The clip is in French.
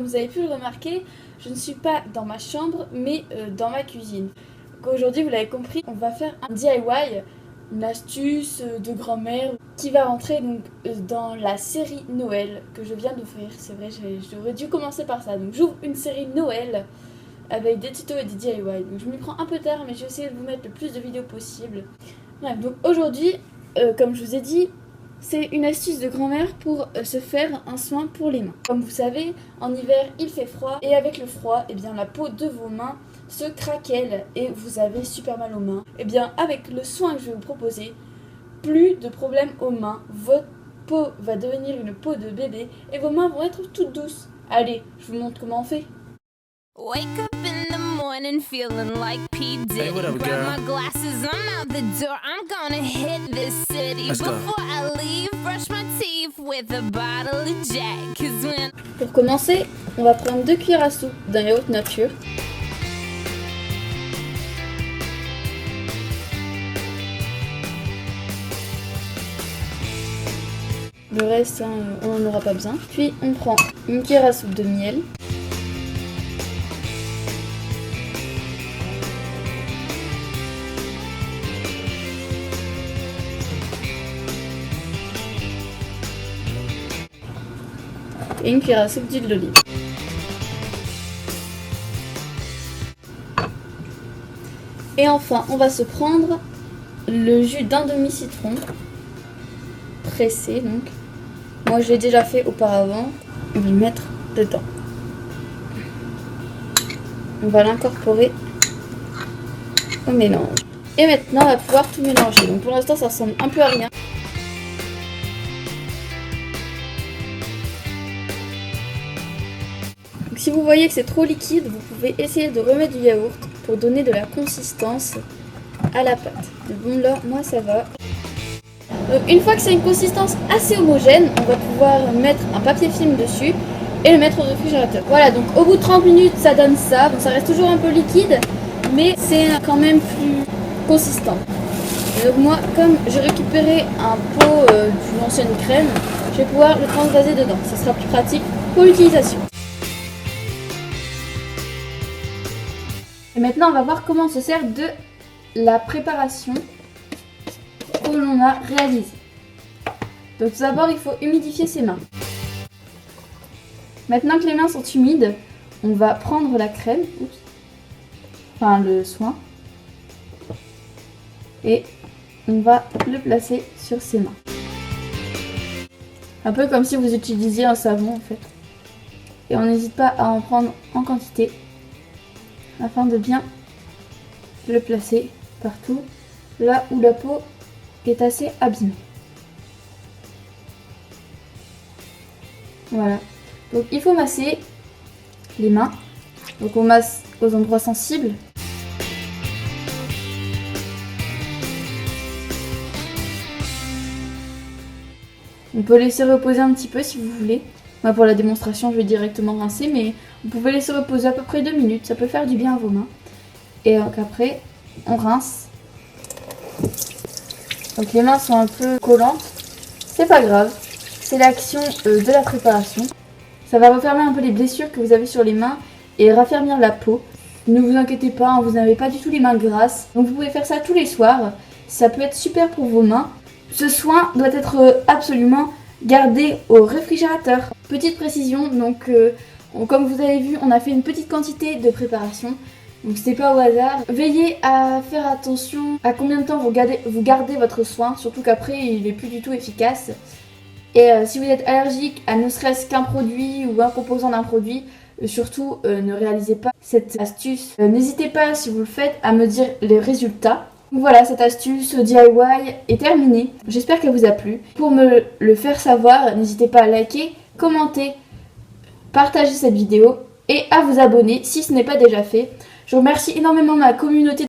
comme vous avez pu le remarquer, je ne suis pas dans ma chambre, mais dans ma cuisine. Donc aujourd'hui, vous l'avez compris, on va faire un DIY, une astuce de grand-mère qui va rentrer donc dans la série Noël que je viens d'ouvrir. C'est vrai, j'aurais dû commencer par ça. Donc j'ouvre une série Noël avec des tutos et des DIY. Donc je m'y prends un peu tard, mais j'essaie de vous mettre le plus de vidéos possible. Bref, donc aujourd'hui, comme je vous ai dit, c'est une astuce de grand-mère pour se faire un soin pour les mains. Comme vous savez, en hiver, il fait froid et avec le froid, eh bien, la peau de vos mains se craquelle et vous avez super mal aux mains. Eh bien, avec le soin que je vais vous proposer, plus de problèmes aux mains. Votre peau va devenir une peau de bébé et vos mains vont être toutes douces. Allez, je vous montre comment on fait. Wake up in the morning feeling like P. Diddy. Hey, what up, Grab girl? my glasses, I'm out the door. I'm gonna hit this city. Let's go. Before I leave, brush my teeth with a bottle of Jack. 'Cause when Pour commencer, on va prendre 2 cuillères à soupe d'un yaourt nature. Le reste, hein, on n'en aura pas besoin. Puis on prend une cuillère à soupe de miel. Et une cuillère à soupe d'huile d'olive. Et enfin, on va se prendre le jus d'un demi-citron pressé, donc. Moi, je l'ai déjà fait auparavant. On va le mettre dedans. On va l'incorporer au mélange. Et maintenant, on va pouvoir tout mélanger. Donc pour l'instant, ça ressemble un peu à rien. Donc, si vous voyez que c'est trop liquide, vous pouvez essayer de remettre du yaourt pour donner de la consistance à la pâte. Mais bon, là, moi, ça va. Donc, une fois que c'est une consistance assez homogène, on va pouvoir mettre un papier film dessus et le mettre au réfrigérateur. Voilà, donc au bout de 30 minutes, ça donne ça. Bon, ça reste toujours un peu liquide, mais c'est quand même plus consistant. Et donc moi, comme j'ai récupéré un pot d'une ancienne crème, je vais pouvoir le transvaser dedans. Ça sera plus pratique pour l'utilisation. Et maintenant, on va voir comment on se sert de la préparation que l'on a réalisée. Donc tout d'abord, il faut humidifier ses mains. Maintenant que les mains sont humides, on va prendre la crème, enfin le soin, et on va le placer sur ses mains. Un peu comme si vous utilisiez un savon en fait. Et on n'hésite pas à en prendre en quantité afin de bien le placer partout là où la peau est assez abîmée. Voilà. Donc il faut masser les mains. Donc on masse aux endroits sensibles. On peut laisser reposer un petit peu si vous voulez. Moi pour la démonstration je vais directement rincer, mais vous pouvez laisser reposer à peu près 2 minutes. Ça peut faire du bien à vos mains. Et donc après on rince. Donc les mains sont un peu collantes. C'est pas grave. C'est l'action de la préparation. Ça va refermer un peu les blessures que vous avez sur les mains et raffermir la peau. Ne vous inquiétez pas, hein, vous n'avez pas du tout les mains grasses. Donc vous pouvez faire ça tous les soirs. Ça peut être super pour vos mains. Ce soin doit être absolument gardé au réfrigérateur. Petite précision, donc comme vous avez vu, on a fait une petite quantité de préparation. Donc c'était pas au hasard. Veillez à faire attention à combien de temps vous gardez votre soin, surtout qu'après il est plus du tout efficace. Et si vous êtes allergique à ne serait-ce qu'un produit ou un composant d'un produit, surtout ne réalisez pas cette astuce. N'hésitez pas, si vous le faites, à me dire les résultats. Donc voilà, cette astuce DIY est terminée. J'espère qu'elle vous a plu. Pour me le faire savoir, n'hésitez pas à liker, commenter, partager cette vidéo et à vous abonner si ce n'est pas déjà fait. Je remercie énormément ma communauté